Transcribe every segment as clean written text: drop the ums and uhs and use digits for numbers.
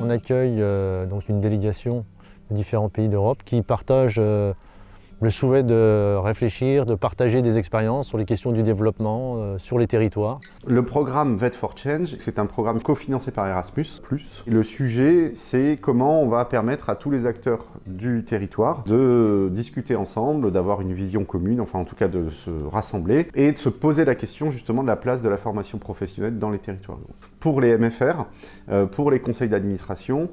On accueille donc une délégation de différents pays d'Europe qui partagent le souhait de réfléchir, de partager des expériences sur les questions du développement, sur les territoires. Le programme VET for Change, c'est un programme cofinancé par Erasmus+. Le sujet, c'est comment on va permettre à tous les acteurs du territoire de discuter ensemble, d'avoir une vision commune, enfin en tout cas de se rassembler, et de se poser la question justement de la place de la formation professionnelle dans les territoires. Pour les MFR, pour les conseils d'administration,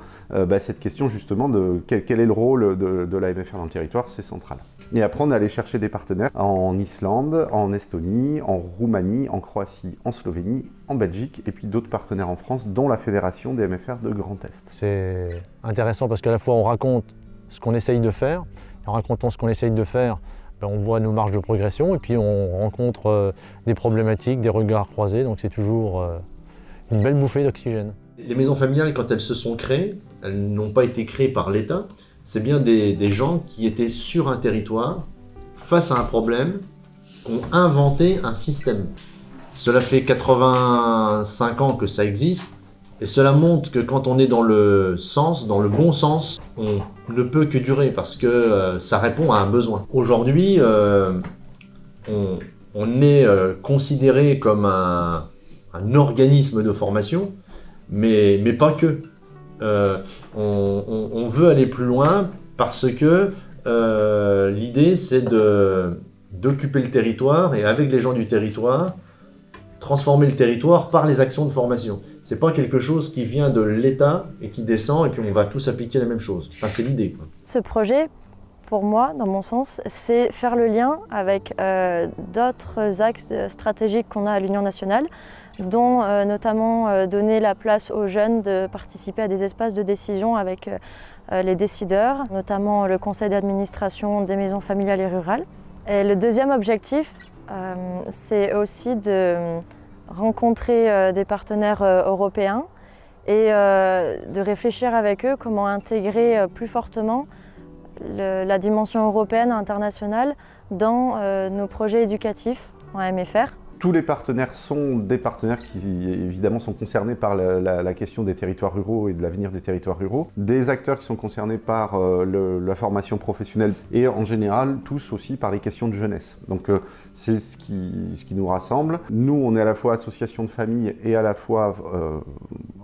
cette question justement de quel est le rôle de la MFR dans le territoire, c'est central. Et après, on est allé chercher des partenaires en Islande, en Estonie, en Roumanie, en Croatie, en Slovénie, en Belgique, et puis d'autres partenaires en France, dont la Fédération des MFR de Grand Est. C'est intéressant parce qu'à la fois on raconte ce qu'on essaye de faire, et en racontant ce qu'on essaye de faire, on voit nos marges de progression, et puis on rencontre des problématiques, des regards croisés, donc c'est toujours une belle bouffée d'oxygène. Les maisons familiales, quand elles se sont créées, elles n'ont pas été créées par l'État. C'est bien des gens qui étaient sur un territoire, face à un problème, qui ont inventé un système. Cela fait 85 ans que ça existe, et cela montre que quand on est dans le bon sens, on ne peut que durer, parce que ça répond à un besoin. Aujourd'hui, on est considéré comme un organisme de formation, mais pas que. On veut aller plus loin parce que l'idée c'est d'occuper le territoire et avec les gens du territoire, transformer le territoire par les actions de formation. C'est pas quelque chose qui vient de l'État et qui descend et puis on va tous appliquer la même chose. Enfin, c'est l'idée, quoi. Ce projet, pour moi, dans mon sens, c'est faire le lien avec d'autres axes stratégiques qu'on a à l'Union nationale, dont notamment donner la place aux jeunes de participer à des espaces de décision avec les décideurs, notamment le conseil d'administration des maisons familiales et rurales. Et le deuxième objectif, c'est aussi de rencontrer des partenaires européens et de réfléchir avec eux comment intégrer plus fortement la dimension européenne et internationale dans nos projets éducatifs en MFR. Tous les partenaires sont des partenaires qui évidemment sont concernés par la question des territoires ruraux et de l'avenir des territoires ruraux, des acteurs qui sont concernés par la formation professionnelle et en général tous aussi par les questions de jeunesse. Donc c'est ce qui nous rassemble. Nous on est à la fois association de famille et à la fois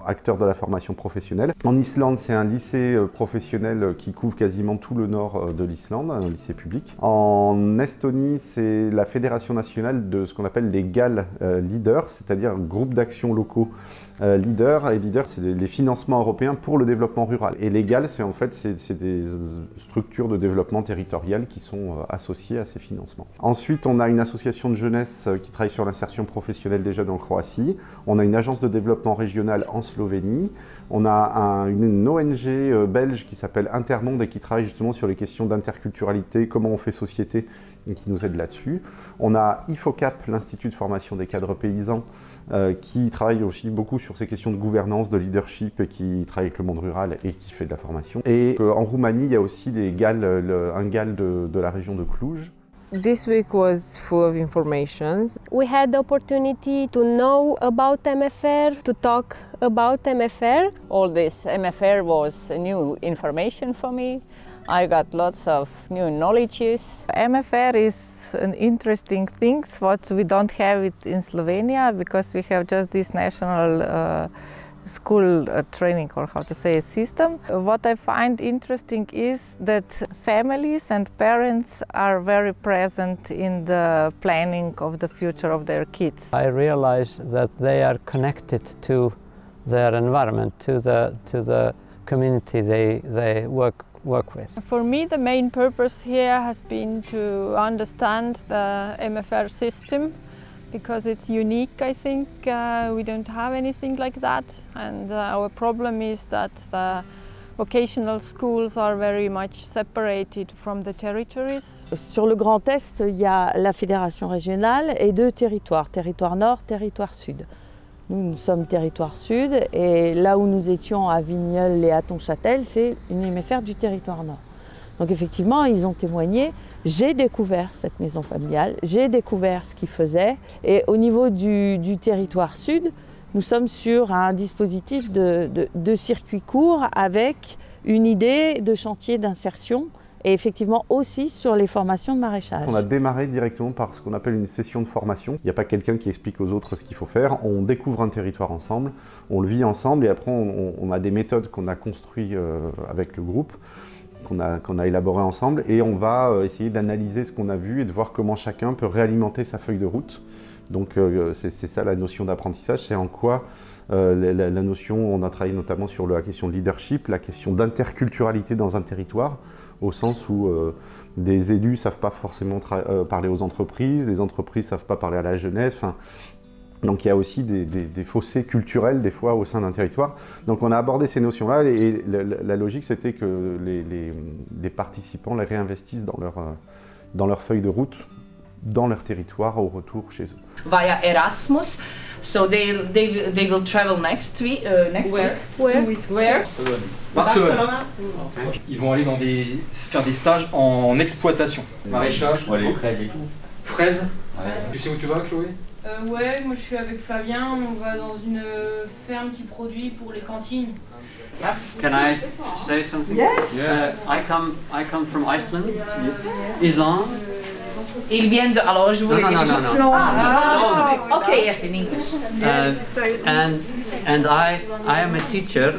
acteurs de la formation professionnelle. En Islande c'est un lycée professionnel qui couvre quasiment tout le nord de l'Islande, un lycée public. En Estonie c'est la fédération nationale de ce qu'on appelle les GAL leaders, c'est-à-dire groupes d'action locaux leaders. Et leaders, c'est les financements européens pour le développement rural. Et les GAL, c'est en fait des structures de développement territorial qui sont associées à ces financements. Ensuite, on a une association de jeunesse qui travaille sur l'insertion professionnelle des jeunes en Croatie. On a une agence de développement régional en Slovénie. On a une ONG belge qui s'appelle Intermonde et qui travaille justement sur les questions d'interculturalité, comment on fait société, et qui nous aide là-dessus. On a IFOCAP, l'Institut de formation des cadres paysans, qui travaille aussi beaucoup sur ces questions de gouvernance, de leadership, et qui travaille avec le monde rural et qui fait de la formation. Et en Roumanie, il y a aussi des GAL, un GAL de la région de Cluj. This week was full of information. We had the opportunity to know about MFR, to talk about MFR. All this MFR was new information for me. I got lots of new knowledges. MFR is an interesting thing, what we don't have it in Slovenia because we have just this national school training, or how to say, system. What I find interesting is that families and parents are very present in the planning of the future of their kids. I realize that they are connected to their environment, to the community they work with. For me, the main purpose here has been to understand the MFR system, because it's unique, I think. We don't have anything like that, and our problem is that the vocational schools are very much separated from the territories. Sur le Grand Est, il y a la fédération régionale et deux territoires, territoire nord, territoire sud. Nous sommes territoire sud, et là où nous étions à Vigneulles et à Tonchâtel, c'est une MFR du territoire nord. Donc effectivement, ils ont témoigné. J'ai découvert cette maison familiale, j'ai découvert ce qu'ils faisaient. Et au niveau du territoire sud, Nous sommes sur un dispositif de circuit court avec une idée de chantier d'insertion et effectivement aussi sur les formations de maraîchage. On a démarré directement par ce qu'on appelle une session de formation. Il n'y a pas quelqu'un qui explique aux autres ce qu'il faut faire. On découvre un territoire ensemble, on le vit ensemble et après on a des méthodes qu'on a construites avec le groupe, qu'on a élaborées ensemble et on va essayer d'analyser ce qu'on a vu et de voir comment chacun peut réalimenter sa feuille de route. Donc c'est ça la notion d'apprentissage, c'est en quoi la notion, on a travaillé notamment sur la question de leadership, la question d'interculturalité dans un territoire, au sens où des élus ne savent pas forcément parler aux entreprises, les entreprises ne savent pas parler à la jeunesse. Donc il y a aussi des fossés culturels des fois au sein d'un territoire. Donc on a abordé ces notions-là et la logique c'était que les participants les réinvestissent dans leur feuille de route, dans leur territoire au retour chez eux. Via Erasmus, so they will travel next week. Where? Barcelone. Ils vont aller faire des stages en exploitation, maraîchage, fraises. Tu sais où tu vas, Chloé? Ouais, moi je suis avec Fabien, on va dans une ferme qui produit pour les cantines. Can I say something? Yes. I come from Iceland. Island. Ils viennent de... Alors je voulais dire... No. Ok, yes, in English. And I am a teacher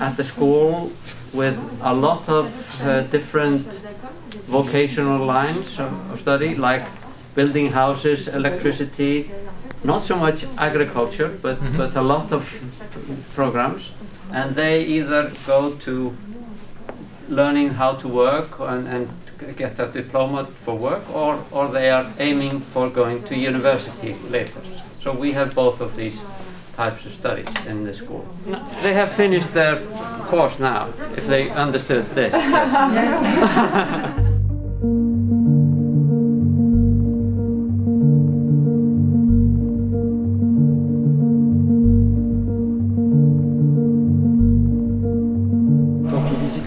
at the school with a lot of different vocational lines of study, like building houses, electricity, not so much agriculture, but a lot of programs. And they either go to learning how to work and get a diploma for work, or they are aiming for going to university later. So we have both of these types of studies in the school. They have finished their course now, if they understood this.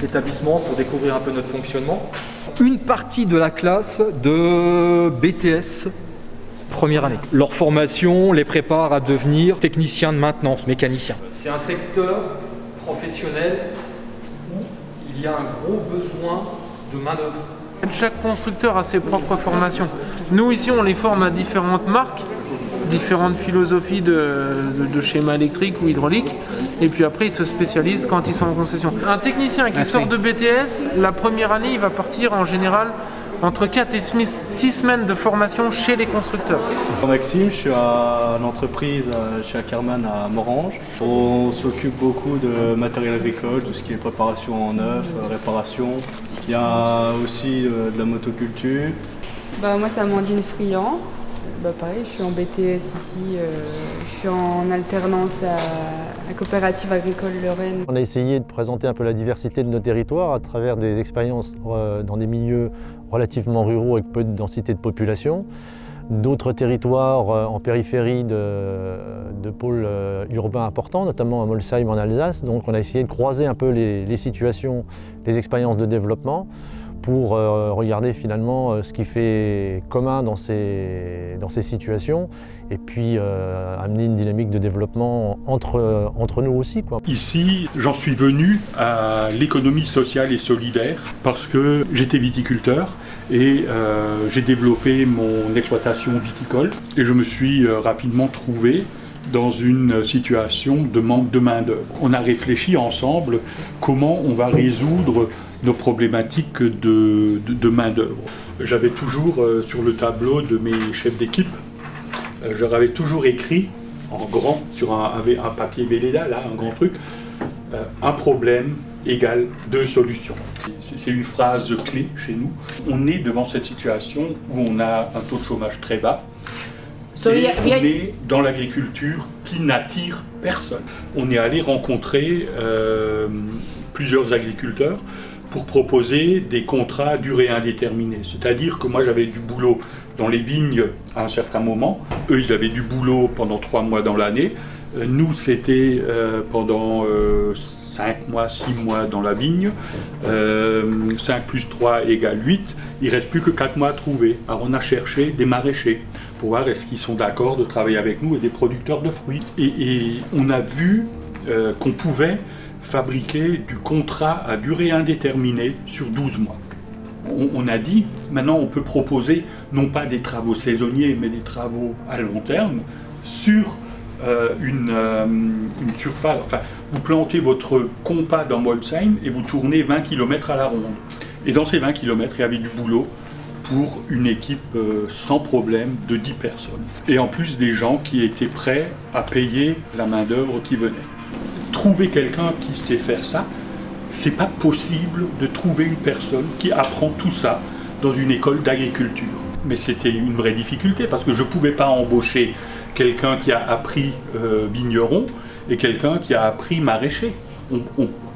L'établissement pour découvrir un peu notre fonctionnement. Une partie de la classe de BTS première année. Leur formation les prépare à devenir technicien de maintenance, mécanicien. C'est un secteur professionnel où il y a un gros besoin de main-d'œuvre. Chaque constructeur a ses propres formations. Nous ici on les forme à différentes marques, différentes philosophies de schéma électrique ou hydraulique, et puis après ils se spécialisent quand ils sont en concession. Un technicien qui sort de BTS, la première année il va partir en général entre 4 et 6 semaines de formation chez les constructeurs. Maxime, je suis à l'entreprise chez Ackerman à Morange. On s'occupe beaucoup de matériel agricole, tout ce qui est préparation en neuf, réparation. Il y a aussi de la motoculture. Moi c'est Amandine Friand. Pareil, je suis en BTS ici, je suis en alternance à la coopérative agricole Lorraine. On a essayé de présenter un peu la diversité de nos territoires à travers des expériences dans des milieux relativement ruraux avec peu de densité de population. D'autres territoires en périphérie de pôles urbains importants, notamment à Molsheim en Alsace. Donc on a essayé de croiser un peu les situations, les expériences de développement pour regarder finalement ce qui fait commun dans ces situations et puis amener une dynamique de développement entre nous aussi, quoi. Ici, j'en suis venu à l'économie sociale et solidaire parce que j'étais viticulteur et j'ai développé mon exploitation viticole et je me suis rapidement trouvé dans une situation de manque de main-d'œuvre. On a réfléchi ensemble comment on va résoudre nos problématiques de main-d'œuvre. J'avais toujours sur le tableau de mes chefs d'équipe, je leur avais toujours écrit en grand sur un papier Velleda, là, un grand truc, un problème égale 2 solutions. C'est une phrase clé chez nous. On est devant cette situation où on a un taux de chômage très bas. On est dans l'agriculture qui n'attire personne. On est allé rencontrer plusieurs agriculteurs pour proposer des contrats à durée indéterminée. C'est-à-dire que moi j'avais du boulot dans les vignes à un certain moment, eux ils avaient du boulot pendant 3 mois dans l'année, nous c'était pendant 5 mois, 6 mois dans la vigne, 5 plus 3 égale 8, il ne reste plus que 4 mois à trouver. Alors on a cherché des maraîchers pour voir est-ce qu'ils sont d'accord de travailler avec nous et des producteurs de fruits. Et on a vu qu'on pouvait fabriquer du contrat à durée indéterminée sur 12 mois. On a dit, maintenant on peut proposer non pas des travaux saisonniers, mais des travaux à long terme sur une surface. Enfin, vous plantez votre compas dans Molsheim et vous tournez 20 km à la ronde. Et dans ces 20 km, il y avait du boulot pour une équipe sans problème de 10 personnes. Et en plus des gens qui étaient prêts à payer la main-d'œuvre qui venait. Trouver quelqu'un qui sait faire ça, c'est pas possible de trouver une personne qui apprend tout ça dans une école d'agriculture. Mais c'était une vraie difficulté parce que je pouvais pas embaucher quelqu'un qui a appris vigneron et quelqu'un qui a appris maraîcher.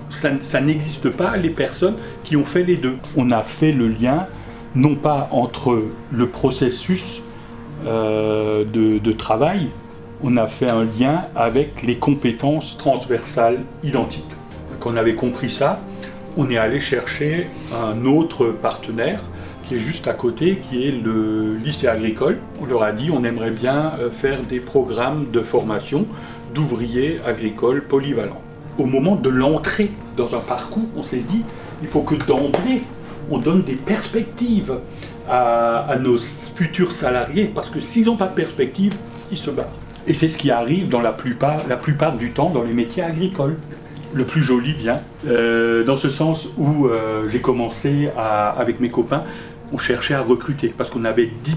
Ça n'existe pas les personnes qui ont fait les deux. On a fait le lien non pas entre le processus de travail, on a fait un lien avec les compétences transversales identiques. Quand on avait compris ça, on est allé chercher un autre partenaire qui est juste à côté, qui est le lycée agricole. On leur a dit on aimerait bien faire des programmes de formation d'ouvriers agricoles polyvalents. Au moment de l'entrée dans un parcours, on s'est dit il faut que d'emblée on donne des perspectives à nos futurs salariés, parce que s'ils n'ont pas de perspective, ils se barrent. Et c'est ce qui arrive dans la plupart du temps dans les métiers agricoles. Le plus joli vient, dans ce sens où j'ai commencé avec mes copains, on cherchait à recruter, parce qu'on avait 10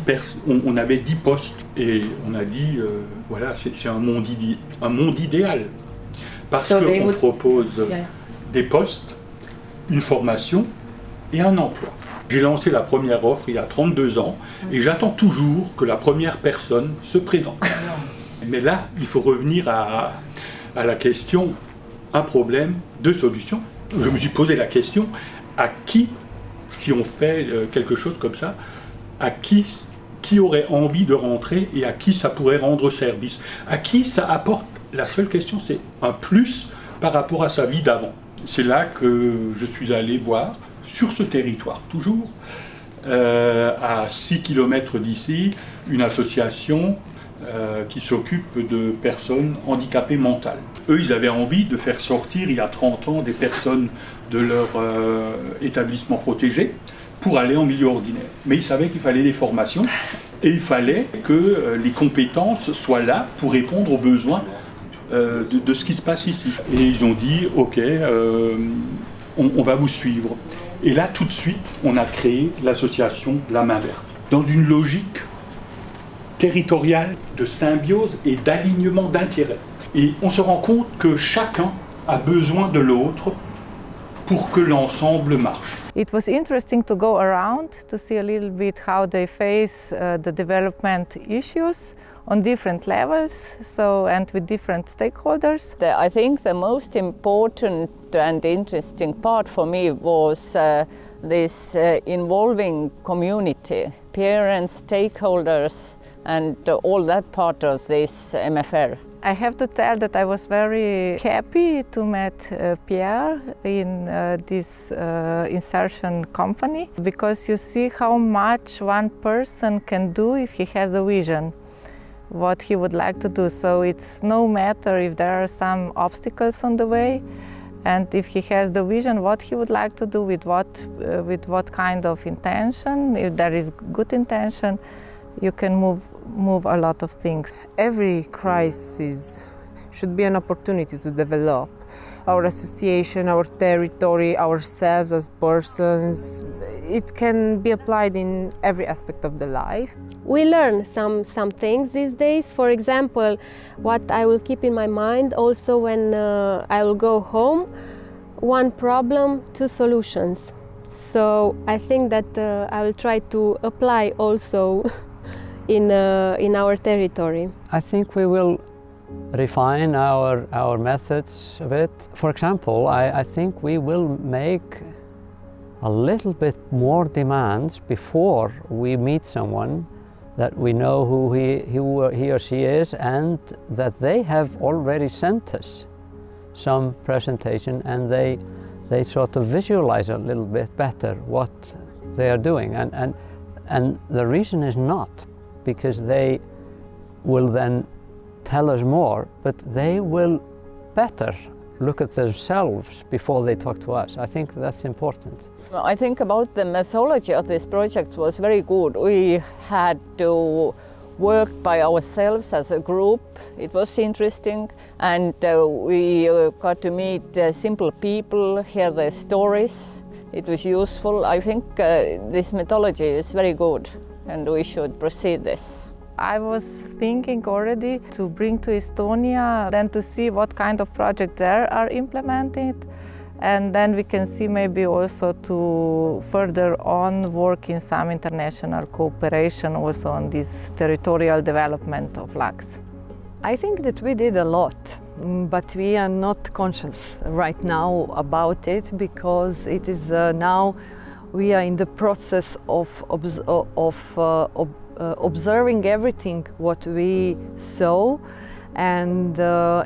postes, et on a dit, voilà, c'est un monde idéal. Parce qu'on propose des postes, une formation et un emploi. J'ai lancé la première offre il y a 32 ans, et j'attends toujours que la première personne se présente. Mais là, il faut revenir à la question, un problème, deux solutions. Je me suis posé la question, à qui, si on fait quelque chose comme ça, à qui aurait envie de rentrer et à qui ça pourrait rendre service? À qui ça apporte? La seule question, c'est un plus par rapport à sa vie d'avant. C'est là que je suis allé voir, sur ce territoire toujours, à 6 km d'ici, une association qui s'occupe de personnes handicapées mentales. Eux, ils avaient envie de faire sortir, il y a 30 ans, des personnes de leur établissement protégé pour aller en milieu ordinaire. Mais ils savaient qu'il fallait des formations et il fallait que les compétences soient là pour répondre aux besoins de ce qui se passe ici. Et ils ont dit, ok, on va vous suivre. Et là, tout de suite, on a créé l'association La Main Verte. Dans une logique territoriale de symbiose et d'alignement d'intérêts. Et on se rend compte que chacun a besoin de l'autre pour que l'ensemble marche. It was interesting to go around to see a little bit how they face the development issues on different levels, and with different stakeholders. I think the most important and interesting part for me was this involving community, parents, stakeholders, and all that part of this MFR. I have to tell that I was very happy to meet Pierre in this insertion company, because you see how much one person can do if he has a vision, what he would like to do. So it's no matter if there are some obstacles on the way, and if he has the vision, what he would like to do, with what kind of intention. If there is good intention, you can move a lot of things. Every crisis should be an opportunity to develop our association, our territory, ourselves as persons. It can be applied in every aspect of the life. We learn some things these days. For example, what I will keep in my mind also when I will go home, one problem, two solutions. So I think that I will try to apply also in our territory. I think we will refine our methods a bit. For example, I think we will make a little bit more demands before we meet someone, that we know who he or she is, and that they have already sent us some presentation, and they sort of visualize a little bit better what they are doing. And the reason is not because they will then tell us more, but they will better look at themselves before they talk to us. I think that's important. Well, I think about the methodology of this project was very good. We had to work by ourselves as a group. It was interesting, and we got to meet simple people, hear their stories. It was useful. I think this methodology is very good, and we should proceed this. I was thinking already to bring to Estonia, then to see what kind of projects there are implemented, and then we can see maybe also to further on work in some international cooperation also on this territorial development of LUX. I think that we did a lot, but we are not conscious right now about it, because it is now we are in the process of observing everything what we saw, and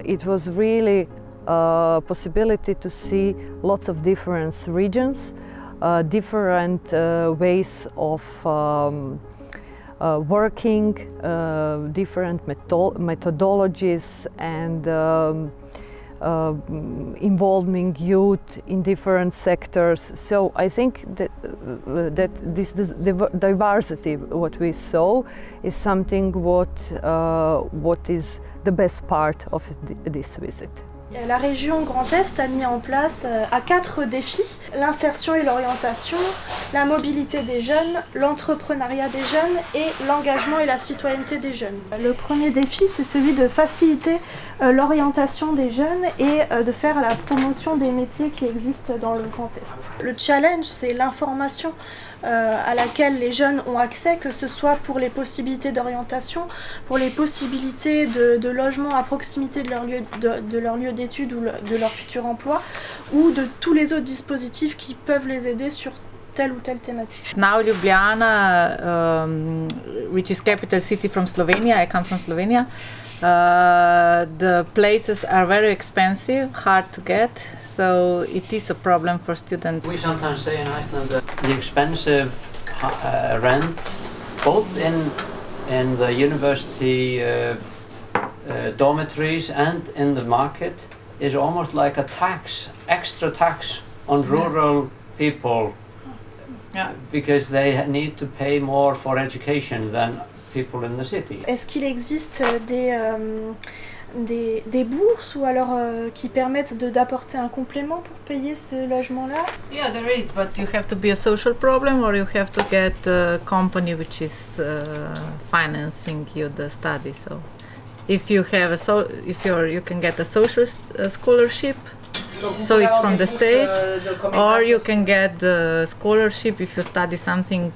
it was really a possibility to see lots of different regions, different ways of working, different methodologies, and involving youth in different sectors. So I think that this diversity, what we saw, is something what is the best part of this visit. La région Grand Est a mis en place à 4 défis: l'insertion et l'orientation, la mobilité des jeunes, l'entrepreneuriat des jeunes et l'engagement et la citoyenneté des jeunes. Le premier défi, c'est celui de faciliter l'orientation des jeunes et de faire la promotion des métiers qui existent dans le Grand Est. Le challenge, c'est l'information à laquelle les jeunes ont accès, que ce soit pour les possibilités d'orientation, pour les possibilités de logement à proximité de leur lieu d'études ou de leur futur emploi, ou de tous les autres dispositifs qui peuvent les aider sur telle ou telle thématique. Now Ljubljana, which is capital city from Slovenia, I come from Slovenia, the places are very expensive, hard to get, so it is a problem for students. We sometimes say in Iceland that the expensive rent, both in the university dormitories and in the market, is almost like a tax, extra tax on rural people, because they need to pay more for education than people in the city. Est-ce qu'il existe des bourses ou alors qui permettent d'apporter un complément pour payer ce logement-là? Yeah, there is, but you have to be a social problem, or you have to get a company which is financing you the study. So, if you have you can get a social scholarship. So it's from the state, or you can get the scholarship if you study something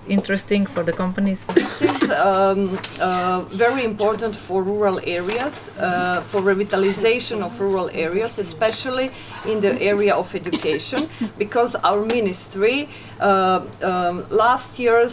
interesting for the companies. This is very important for rural areas, for revitalization of rural areas, especially in the area of education, because our ministry last year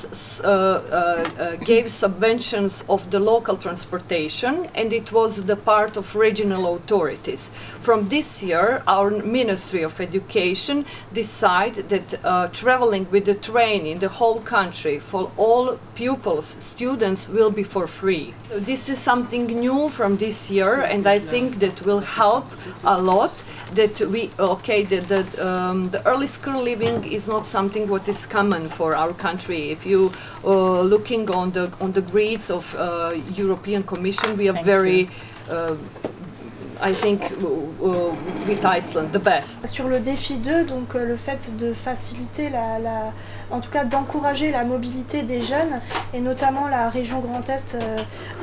gave subventions of the local transportation, and it was the part of regional authorities. From this year, our Ministry of Education decided that traveling with the train in the whole country for all pupils, students, will be for free. So this is something new from this year, and I think that will help a lot. That the early school living is not something what is common for our country. If you looking on the grids of European Commission, we are very I think with Iceland the best. Sur le défi 2, donc le fait de faciliter en tout cas d'encourager la mobilité des jeunes, et notamment la région Grand Est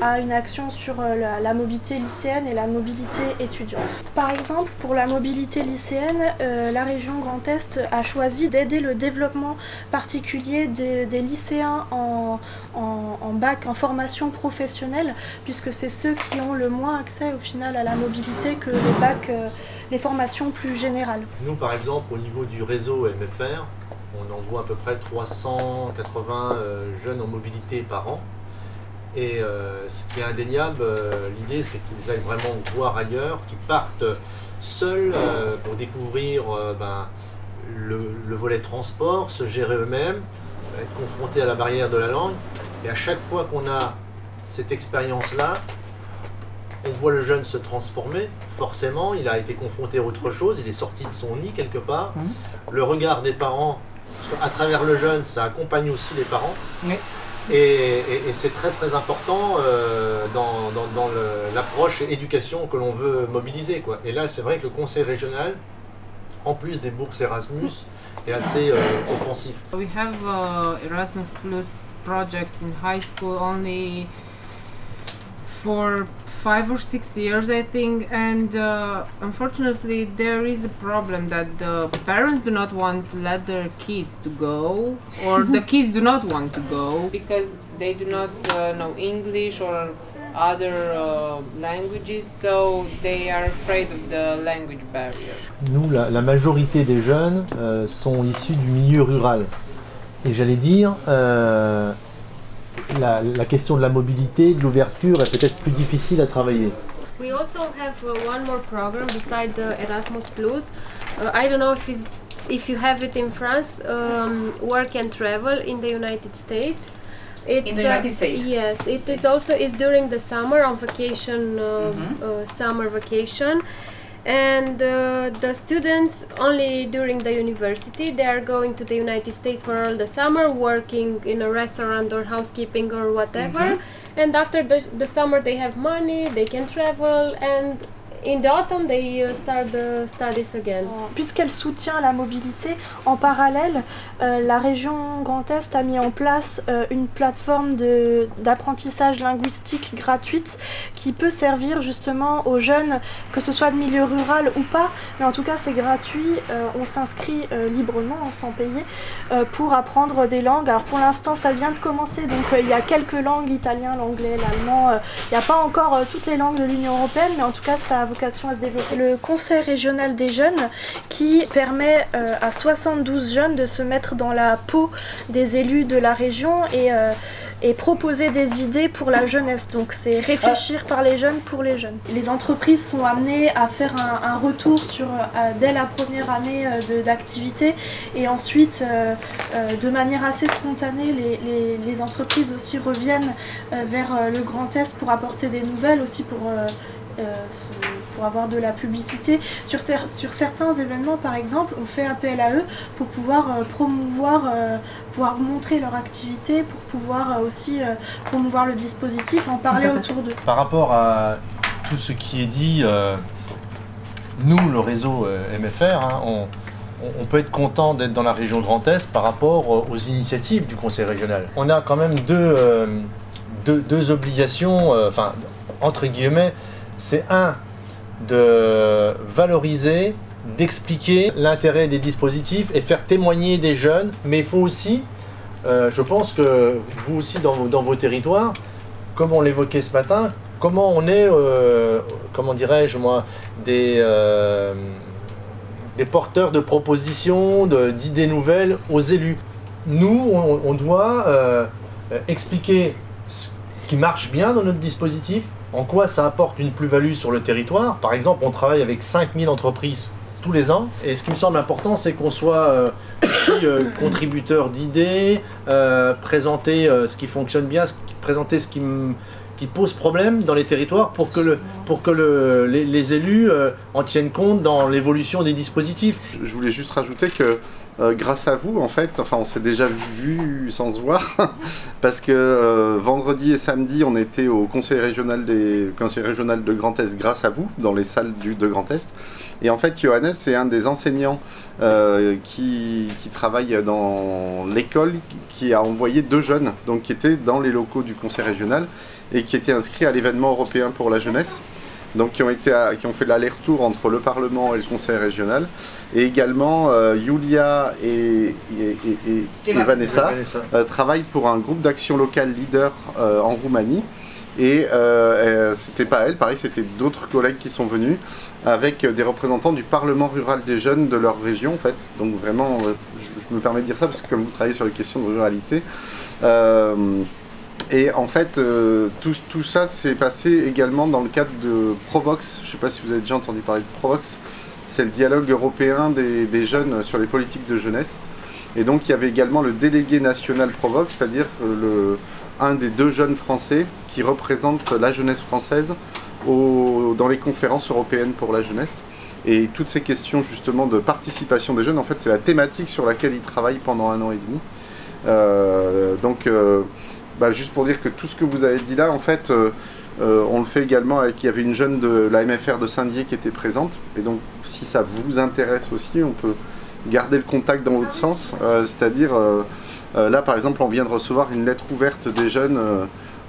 a une action sur la mobilité lycéenne et la mobilité étudiante. Par exemple, pour la mobilité lycéenne, la région Grand Est a choisi d'aider le développement particulier des lycéens en bac, en formation professionnelle, puisque c'est ceux qui ont le moins accès au final à la mobilité mobilité que les bacs, les formations plus générales. Nous, par exemple, au niveau du réseau MFR, on envoie à peu près 380 jeunes en mobilité par an. Et ce qui est indéniable, l'idée c'est qu'ils aillent vraiment voir ailleurs, qu'ils partent seuls pour découvrir le volet transport, se gérer eux-mêmes, être confrontés à la barrière de la langue. Et à chaque fois qu'on a cette expérience-là, on voit le jeune se transformer. Forcément, il a été confronté à autre chose, il est sorti de son nid quelque part. Le regard des parents, à travers le jeune, ça accompagne aussi les parents. Oui. Et c'est très très important dans l'approche éducation que l'on veut mobiliser, quoi. Et là, c'est vrai que le conseil régional, en plus des bourses Erasmus, est assez offensif. We have Erasmus Plus project in high school only for 5 or 6 years, I think, and unfortunately there is a problem that the parents do not want to let their kids to go, or the kids do not want to go because they do not know English or other languages, so they are afraid of the language barrier. Nous, la majorité des jeunes sont issus du milieu rural. Et j'allais dire, la question de la mobilité, de l'ouverture est peut-être plus difficile à travailler. We also have one more program beside the Erasmus Plus. I don't know if you have it in France, Work and Travel in the United States. It's, in the United States? Yes, it is also it's during the summer, on vacation, summer vacation. And the students, only during the university, they are going to the United States for all the summer, working in a restaurant or housekeeping or whatever. And after the summer they have money, they can travel, and in the autumn they start the studies again. Puisqu'elle soutient la mobilité, en parallèle, la région Grand Est a mis en place une plateforme d'apprentissage linguistique gratuite qui peut servir justement aux jeunes, que ce soit de milieu rural ou pas, mais en tout cas c'est gratuit, on s'inscrit librement, sans payer, pour apprendre des langues. Alors pour l'instant ça vient de commencer, donc il y a quelques langues, l'italien, l'anglais, l'allemand, il n'y a pas encore toutes les langues de l'Union européenne, mais en tout cas ça a vocation à se développer. Le Conseil régional des jeunes qui permet à 72 jeunes de se mettre dans la peau des élus de la région et proposer des idées pour la jeunesse. Donc c'est réfléchir par les jeunes pour les jeunes. Les entreprises sont amenées à faire un retour dès la première année d'activité, et ensuite de manière assez spontanée les entreprises aussi reviennent vers le Grand Est pour apporter des nouvelles, aussi pour avoir de la publicité. Sur certains événements par exemple, on fait appel à eux pour pouvoir promouvoir, pouvoir montrer leur activité, pour pouvoir aussi promouvoir le dispositif, en parler autour d'eux. Par rapport à tout ce qui est dit, nous, le réseau MFR, on peut être content d'être dans la région Grand Est par rapport aux initiatives du Conseil régional. On a quand même deux obligations, enfin, entre guillemets, c'est de valoriser, d'expliquer l'intérêt des dispositifs et faire témoigner des jeunes, mais il faut aussi, je pense que vous aussi dans vos territoires, comme on l'évoquait ce matin, comment on est, comment dirais-je moi, des porteurs de propositions, d'idées nouvelles aux élus. Nous, on doit expliquer ce qui marche bien dans notre dispositif, en quoi ça apporte une plus-value sur le territoire. Par exemple, on travaille avec 5000 entreprises tous les ans. Et ce qui me semble important, c'est qu'on soit aussi contributeur d'idées, présenter ce qui fonctionne bien, présenter ce qui pose problème dans les territoires pour que les élus en tiennent compte dans l'évolution des dispositifs. Je voulais juste rajouter que grâce à vous, en fait, enfin on s'est déjà vu sans se voir, parce que vendredi et samedi, on était au conseil régional de Grand Est grâce à vous, dans les salles de Grand Est. Et en fait, Johannes est un des enseignants qui travaille dans l'école, qui a envoyé 2 jeunes, donc qui étaient dans les locaux du conseil régional et qui étaient inscrits à l'événement européen pour la jeunesse. Donc qui ont fait l'aller-retour entre le Parlement et le Conseil régional. Et également, Yulia et Vanessa travaillent pour un groupe d'action locale leader en Roumanie. Et c'était pas elle, pareil, c'était d'autres collègues qui sont venus avec des représentants du Parlement rural des jeunes de leur région en fait. Donc vraiment, je me permets de dire ça parce que comme vous travaillez sur les questions de ruralité, et en fait tout ça s'est passé également dans le cadre de Provox. Je ne sais pas si vous avez déjà entendu parler de Provox. C'est le dialogue européen des jeunes sur les politiques de jeunesse. Et donc il y avait également le délégué national Provox, c'est-à-dire un des 2 jeunes français qui représente la jeunesse française dans les conférences européennes pour la jeunesse. Et toutes ces questions justement de participation des jeunes, en fait c'est la thématique sur laquelle ils travaillent pendant 1 an et demi. Juste pour dire que tout ce que vous avez dit là, en fait, on le fait également avec, il y avait une jeune de la MFR de Saint-Dié qui était présente. Et donc si ça vous intéresse aussi, on peut garder le contact dans l'autre sens. C'est-à-dire, là par exemple, on vient de recevoir une lettre ouverte des jeunes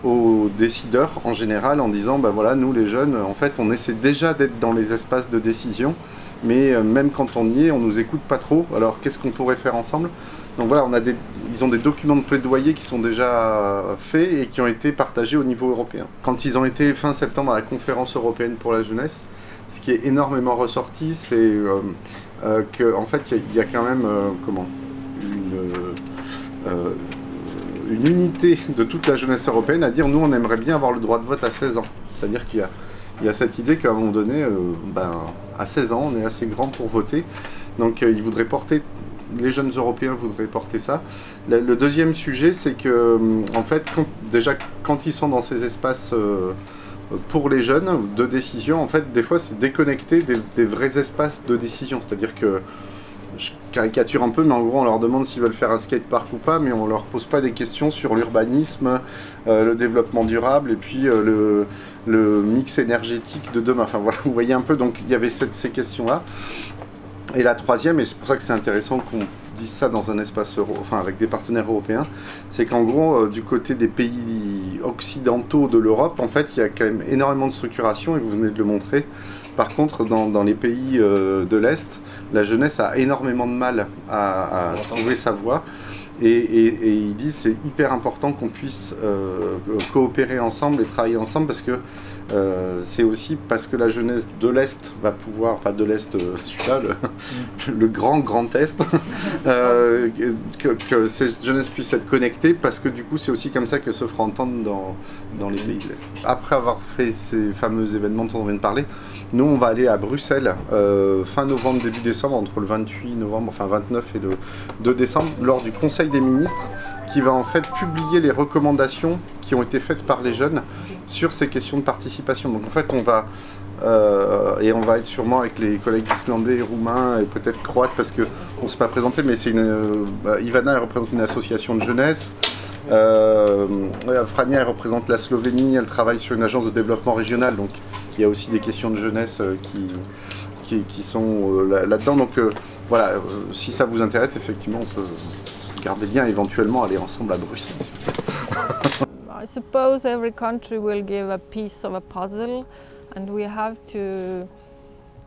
aux décideurs en général en disant voilà, nous les jeunes en fait on essaie déjà d'être dans les espaces de décision mais même quand on y est on nous écoute pas trop, alors qu'est-ce qu'on pourrait faire ensemble? Donc voilà, ils ont des documents de plaidoyer qui sont déjà faits et qui ont été partagés au niveau européen. Quand ils ont été fin septembre à la conférence européenne pour la jeunesse, ce qui est énormément ressorti, c'est qu'en fait il y a quand même une unité de toute la jeunesse européenne à dire nous on aimerait bien avoir le droit de vote à 16 ans. C'est-à-dire qu'il y a cette idée qu'à un moment donné, à 16 ans on est assez grand pour voter. Donc ils voudraient porter, les jeunes européens voudraient porter ça. Le deuxième sujet c'est que en fait quand ils sont dans ces espaces pour les jeunes de décision, en fait des fois c'est déconnecté des vrais espaces de décision. C'est-à-dire que je caricature un peu, mais en gros on leur demande s'ils veulent faire un skatepark ou pas, mais on leur pose pas des questions sur l'urbanisme, le développement durable et puis le mix énergétique de demain. Enfin voilà, vous voyez un peu, donc il y avait ces questions-là. Et la troisième, et c'est pour ça que c'est intéressant qu'on dise ça dans un espace avec des partenaires européens, c'est qu'en gros, du côté des pays occidentaux de l'Europe, en fait, il y a quand même énormément de structuration, et vous venez de le montrer. Par contre, dans les pays de l'Est, la jeunesse a énormément de mal à trouver sa voie. Et ils disent c'est hyper important qu'on puisse coopérer ensemble et travailler ensemble parce que c'est aussi parce que la jeunesse de l'Est va pouvoir, enfin de l'Est, celui-là, le grand Est, que cette jeunesse puisse être connectée parce que du coup c'est aussi comme ça qu'elle se fera entendre dans les pays de l'Est. Après avoir fait ces fameux événements dont on vient de parler, nous on va aller à Bruxelles fin novembre, début décembre, entre le 28 novembre, enfin 29 et le 2 décembre, lors du Conseil des ministres qui va en fait publier les recommandations qui ont été faites par les jeunes sur ces questions de participation. Donc en fait on va être sûrement avec les collègues islandais, roumains et peut-être croates parce qu'on ne s'est pas présenté, mais c'est Ivana elle représente une association de jeunesse, Frania elle représente la Slovénie, elle travaille sur une agence de développement régional, donc il y a aussi des questions de jeunesse qui sont là-dedans. Donc voilà, si ça vous intéresse, effectivement on peut garder bien, éventuellement aller ensemble à Bruxelles. I suppose every country will give a piece of a puzzle and we have to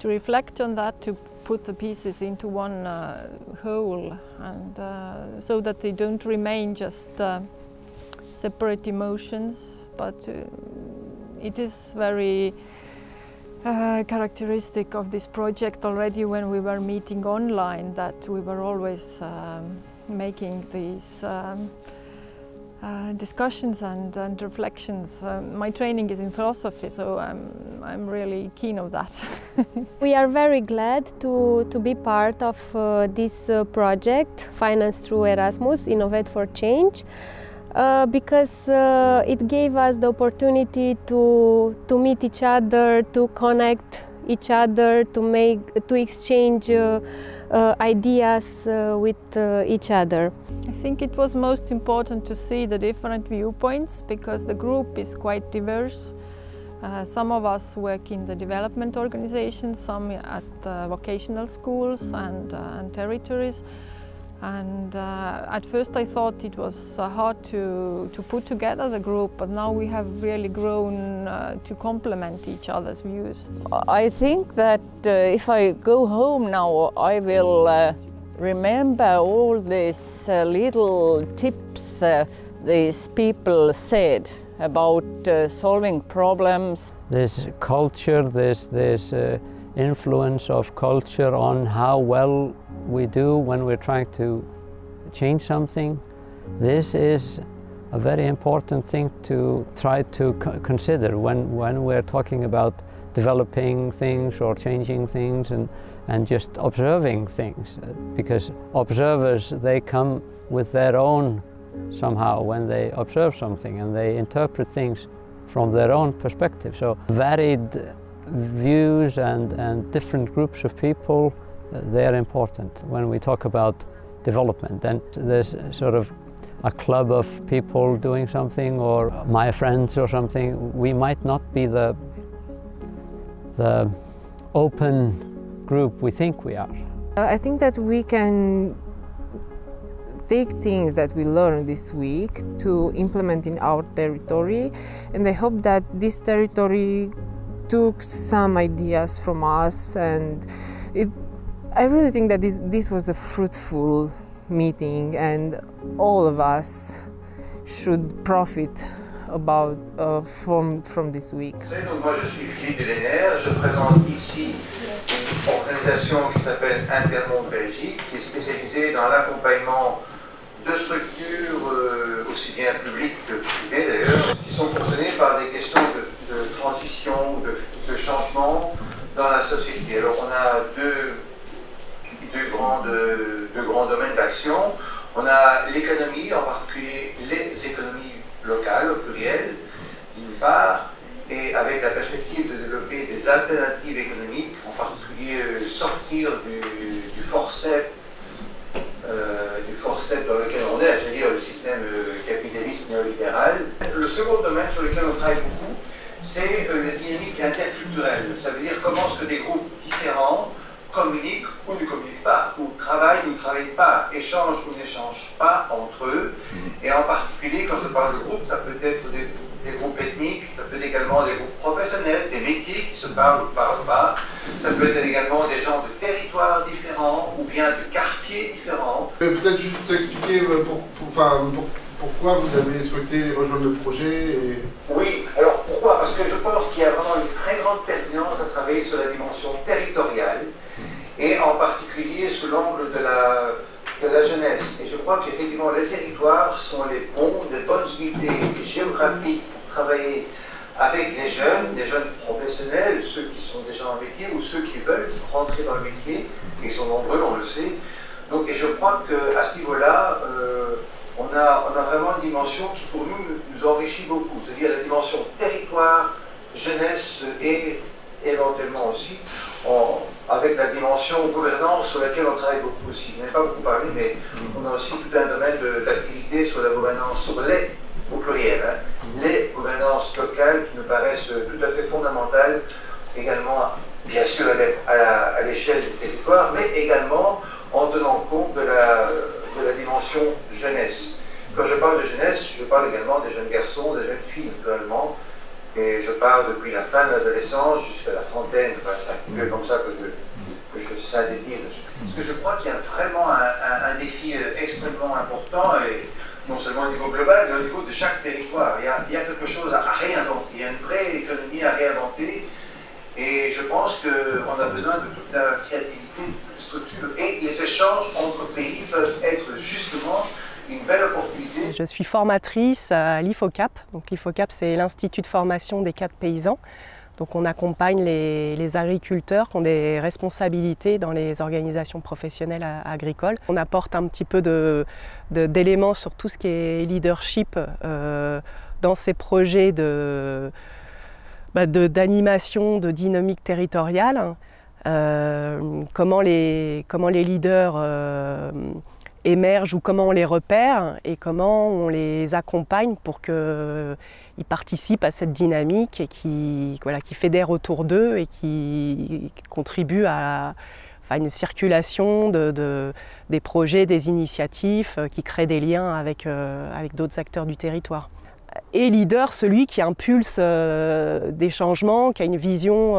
reflect on that, to put the pieces into one whole, and so that they don't remain just separate emotions, but it is very characteristic of this project already when we were meeting online that we were always making these discussions and reflections. My training is in philosophy, so I'm really keen on that. We are very glad to be part of this project, Finance through Erasmus, Innovate for Change, because it gave us the opportunity to meet each other, to connect each other, to exchange ideas with each other. I think it was most important to see the different viewpoints because the group is quite diverse. Some of us work in the development organizations, some at vocational schools and territories. And at first I thought it was hard to put together the group, but now we have really grown to complement each other's views. I think that if I go home now, I will remember all these little tips these people said, about solving problems. This culture, this influence of culture on how well we do when we're trying to change something, this is a very important thing to try to consider when we're talking about developing things or changing things and just observing things, because observers, they come with their own somehow when they observe something and they interpret things from their own perspective. So varied views and different groups of people, they are important when we talk about development. And there's sort of a club of people doing something, or my friends or something, we might not be the open group we think we are. I think that we can take things that we learned this week to implement in our territory, and I hope that this territory took some ideas from us, and I really think that this was a fruitful meeting, and all of us should profit from this week. Donc moi je suis Philippe Delénaire, je présente ici une organisation qui s'appelle Intermonde Belgique, qui est spécialisée dans l'accompagnement de structures aussi bien publiques que privées d'ailleurs, qui sont concernées par des questions de transition, de changement dans la société. Alors on a deux grands domaines d'action. On a l'économie, en particulier les économies locales au pluriel, d'une part, et avec la perspective de développer des alternatives économiques, en particulier sortir du forceps dans lequel on est, c'est-à-dire le système capitaliste néolibéral. Le second domaine sur lequel on travaille beaucoup, c'est la dynamique interculturelle. Ça veut dire comment est-ce que des groupes différents communiquent ou ne communiquent pas, ou travaillent ou ne travaillent pas, échangent ou n'échangent pas entre eux. Et en particulier, quand je parle de groupe, ça peut être des groupes ethniques, ça peut être également des groupes professionnels, des métiers qui se parlent ou ne parlent pas, ça peut être également des gens de territoires différents ou bien de quartiers différents. Peut-être juste expliquer pourquoi vous avez souhaité rejoindre le projet. Oui, alors pourquoi? Parce que je pense qu'il y a vraiment une très grande pertinence à travailler sur la dimension territoriale, et en particulier sous l'angle de la jeunesse. Et je crois qu'effectivement les territoires sont les bonnes unités géographiques pour travailler avec les jeunes professionnels, ceux qui sont déjà en métier ou ceux qui veulent rentrer dans le métier, et ils sont nombreux, on le sait. Donc, et je crois qu'à ce niveau-là, on a vraiment une dimension qui pour nous enrichit beaucoup, c'est-à-dire la dimension territoire, jeunesse et éventuellement aussi avec la dimension gouvernance sur laquelle on travaille beaucoup aussi. Je n'ai pas beaucoup parlé, mais on a aussi tout un domaine d'activité sur la gouvernance, sur les, au pluriel, les gouvernances locales qui nous paraissent tout à fait fondamentales, également, bien sûr, à l'échelle du territoire, mais également en tenant compte de la dimension jeunesse. Quand je parle de jeunesse, je parle également des jeunes garçons, des jeunes filles, naturellement. Et je parle depuis la fin de l'adolescence jusqu'à la trentaine, c'est un peu comme ça que je synthétise. Parce que je crois qu'il y a vraiment un défi extrêmement important, et non seulement au niveau global, mais au niveau de chaque territoire. Il y a quelque chose à réinventer, il y a une vraie économie à réinventer, et je pense qu'on a besoin de toute la créativité, de toute la structure, et les échanges entre pays peuvent être justement une belle opportunité. Je suis formatrice à l'IFOCAP. Donc l'IFOCAP, c'est l'Institut de formation des cadres paysans. Donc on accompagne les agriculteurs qui ont des responsabilités dans les organisations professionnelles agricoles. On apporte un petit peu d'éléments sur tout ce qui est leadership dans ces projets d'animation, de dynamique territoriale. Comment les leaders émergent ou comment on les repère et comment on les accompagne pour qu'ils participent à cette dynamique et qui fédèrent autour d'eux et qui contribuent à une circulation des projets, des initiatives, qui créent des liens avec d'autres acteurs du territoire. Et leader, celui qui impulse des changements, qui a une vision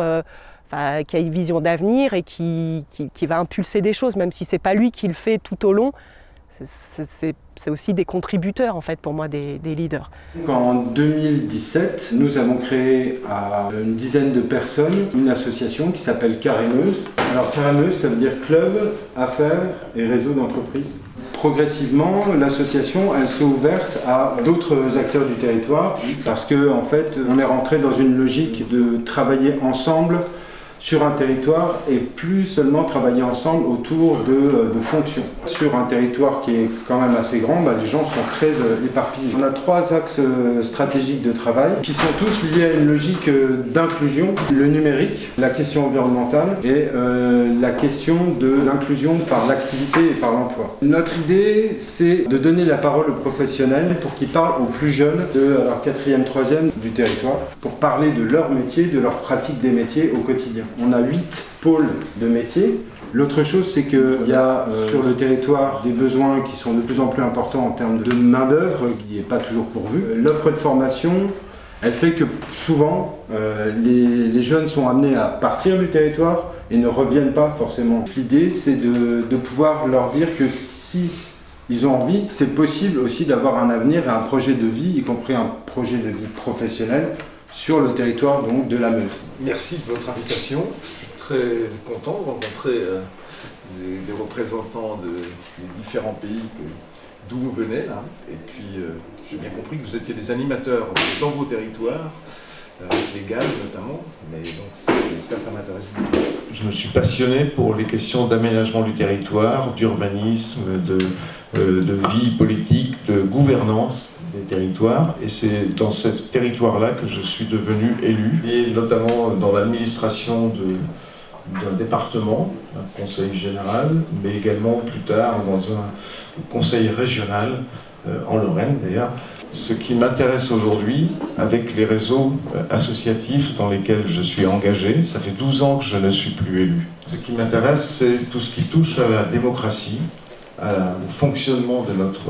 d'avenir et qui va impulser des choses, même si ce n'est pas lui qui le fait tout au long. C'est aussi des contributeurs en fait pour moi des leaders. En 2017, nous avons créé à une dizaine de personnes une association qui s'appelle Carré-Meuse. Alors Carré-Meuse, ça veut dire club, affaires et réseau d'entreprises. Progressivement, l'association, elle s'est ouverte à d'autres acteurs du territoire parce que en fait, on est rentré dans une logique de travailler ensemble sur un territoire et plus seulement travailler ensemble autour de fonctions. Sur un territoire qui est quand même assez grand, les gens sont très éparpillés. On a 3 axes stratégiques de travail qui sont tous liés à une logique d'inclusion, le numérique, la question environnementale et la question de l'inclusion par l'activité et par l'emploi. Notre idée, c'est de donner la parole aux professionnels pour qu'ils parlent aux plus jeunes de leur 4e, 3e du territoire pour parler de leur métier, de leur pratique des métiers au quotidien. On a 8 pôles de métiers. L'autre chose, c'est qu'il y a sur le territoire des besoins qui sont de plus en plus importants en termes de main-d'œuvre, qui n'est pas toujours pourvue. L'offre de formation, elle fait que souvent, les jeunes sont amenés à partir du territoire et ne reviennent pas forcément. L'idée, c'est de pouvoir leur dire que si ils ont envie, c'est possible aussi d'avoir un avenir et un projet de vie, y compris un projet de vie professionnel, sur le territoire donc, de la Meuse. Merci de votre invitation. Je suis très content de rencontrer des représentants des différents pays d'où vous venez là. Et puis j'ai bien compris que vous étiez des animateurs dans vos territoires, avec les Galles notamment. Mais donc ça m'intéresse beaucoup. Je me suis passionné pour les questions d'aménagement du territoire, d'urbanisme, de vie politique, de gouvernance des territoires, et c'est dans ce territoire-là que je suis devenu élu, et notamment dans l'administration d'un département, un conseil général, mais également plus tard dans un conseil régional, en Lorraine d'ailleurs. Ce qui m'intéresse aujourd'hui, avec les réseaux associatifs dans lesquels je suis engagé, ça fait 12 ans que je ne suis plus élu. Ce qui m'intéresse, c'est tout ce qui touche à la démocratie, au fonctionnement de notre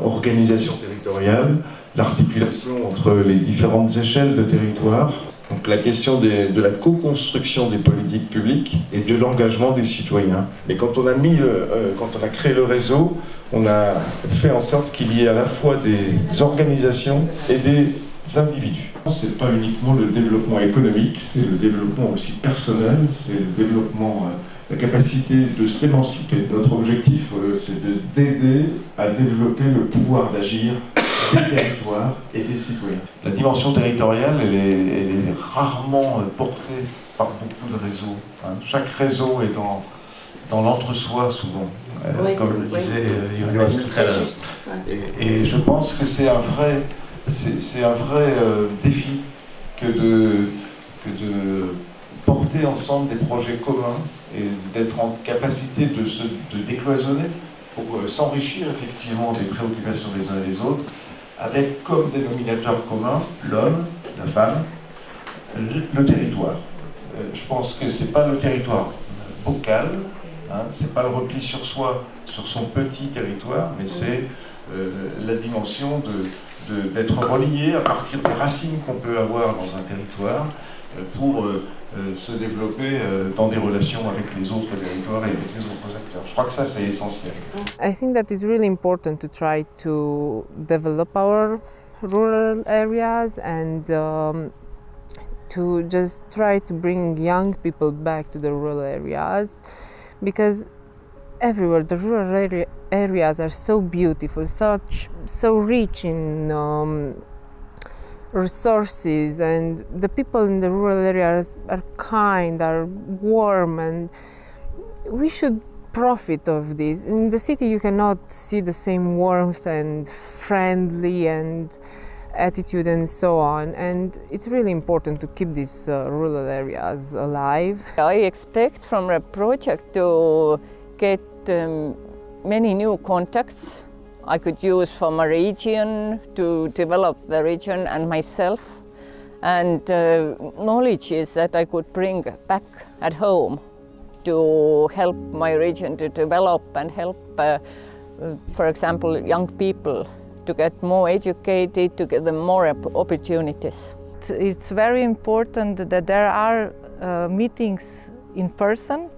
organisation territoriale, l'articulation entre les différentes échelles de territoire, donc la question de la co-construction des politiques publiques et de l'engagement des citoyens. Et quand on a créé le réseau, on a fait en sorte qu'il y ait à la fois des organisations et des individus. C'est pas uniquement le développement économique, c'est le développement aussi personnel, c'est le développement la capacité de s'émanciper. Notre objectif, c'est d'aider à développer le pouvoir d'agir des territoires et des citoyens. La dimension territoriale, elle est rarement portée par beaucoup de réseaux. Chaque réseau est dans l'entre-soi souvent, comme le disait Johannes Keller. Et je pense que c'est un vrai défi que de porter ensemble des projets communs et d'être en capacité de décloisonner pour s'enrichir effectivement des préoccupations des uns et des autres, avec comme dénominateur commun l'homme, la femme, le territoire. Je pense que c'est pas le territoire bocal, c'est pas le repli sur soi, sur son petit territoire, mais c'est la dimension d'être relié à partir des racines qu'on peut avoir dans un territoire pour se développer dans des relations avec les autres territoires et avec les autres acteurs. Je crois que ça, c'est essentiel. I think that it's really important to try to develop our rural areas and to just try to bring young people back to the rural areas, because everywhere the rural areas are so beautiful, so rich in resources, and the people in the rural areas are kind, are warm, and we should profit of this. In the city you cannot see the same warmth and friendly and attitude and so on, and it's really important to keep these rural areas alive. I expect from a project to get many new contacts I could use from a region to develop the region and myself, and knowledge that I could bring back at home to help my region to develop and help, for example, young people to get more educated, to get them more opportunities. It's very important that there are meetings in person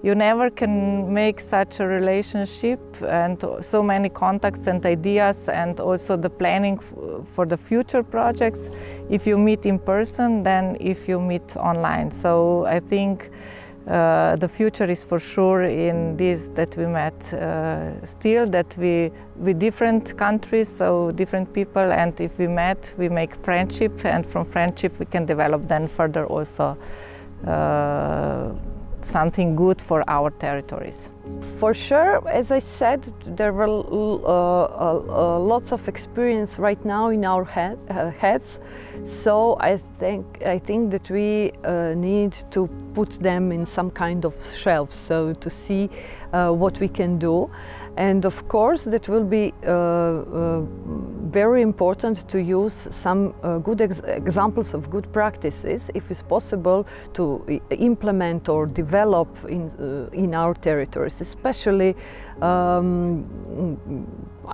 You never can make such a relationship and so many contacts and ideas and also the planning for the future projects if you meet in person than if you meet online. So I think the future is for sure in this, that we met still, that we different countries, so different people, and if we met, we make friendship, and from friendship we can develop then further also something good for our territories. For sure, as I said, there were lots of experience right now in our heads, so I think that we need to put them in some kind of shelf, so to see what we can do. And of course, that will be very important to use some good examples of good practices, if it's possible, to implement or develop in our territories. Especially, I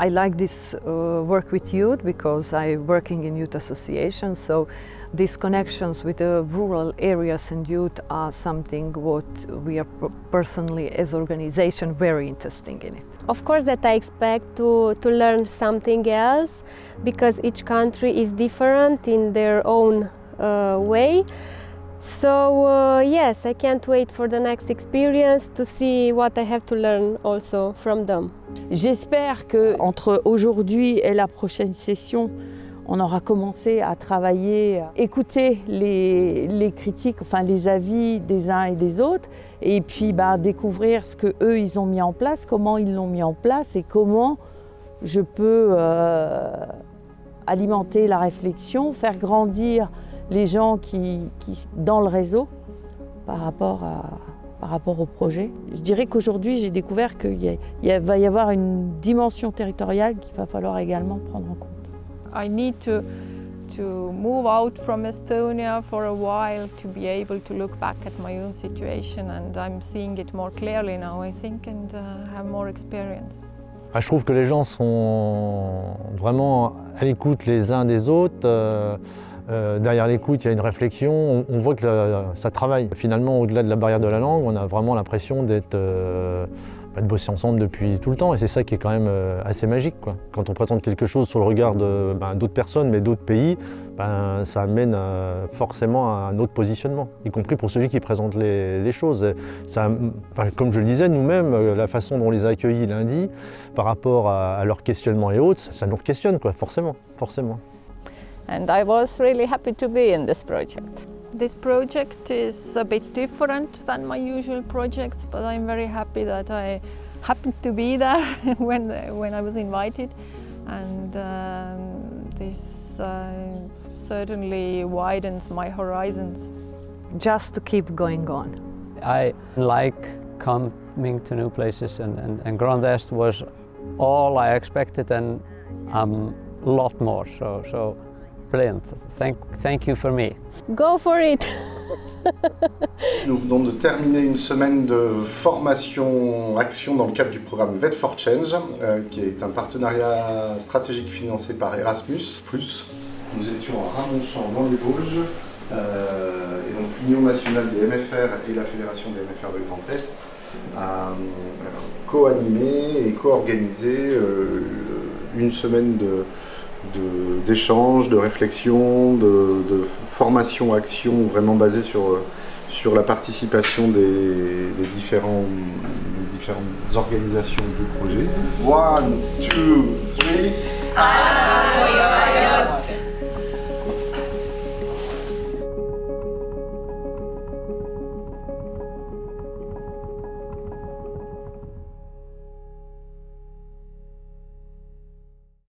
like this work with youth because I'm working in youth associations. So these connections with the rural areas and youth are something what we are personally as organization very interested in it. Of course that I expect to learn something else because each country is different in their own way. So yes, I can't wait for the next experience to see what I have to learn also from them. J'espère que entre aujourd'hui et la prochaine session, on aura commencé à travailler, écouter les critiques, enfin les avis des uns et des autres, et puis découvrir ce qu'eux ils ont mis en place, comment ils l'ont mis en place et comment je peux alimenter la réflexion, faire grandir les gens qui dans le réseau par rapport au projet. Je dirais qu'aujourd'hui j'ai découvert qu'il va y avoir une dimension territoriale qu'il va falloir également prendre en compte. I need to move out from Estonia for a while to be able to look back at my own situation, and I'm seeing it more clearly now, I think, and have more experience. Je trouve que les gens sont vraiment à l'écoute les uns des autres. Derrière l'écoute, il y a une réflexion. On voit que ça travaille. Finalement, au-delà de la barrière de la langue, on a vraiment l'impression de bosser ensemble depuis tout le temps, et c'est ça qui est quand même assez magique, quoi. Quand on présente quelque chose sur le regard d'autres personnes, mais d'autres pays, ça amène forcément à un autre positionnement, y compris pour celui qui présente les choses. Ça, comme je le disais, nous-mêmes, la façon dont on les a accueillis lundi, par rapport à leurs questionnements et autres, ça nous questionne, quoi, forcément. And I was really happy to be in this project. This project is a bit different than my usual projects, but I'm very happy that I happened to be there when I was invited, and this certainly widens my horizons. Just to keep going on. I like coming to new places, and Grand Est was all I expected and a lot more. So brilliant. Thank you for me. Go for it. Nous venons de terminer une semaine de formation-action dans le cadre du programme VET for Change, qui est un partenariat stratégique financé par Erasmus+. Nous étions à Ramonchamp dans les Vosges, et donc l'Union nationale des MFR et la Fédération des MFR de Grand Est a co-animé et co-organisé une semaine d'échanges, de réflexion, de formation-action vraiment basée sur la participation des différentes organisations du projet. 1, 2, 3.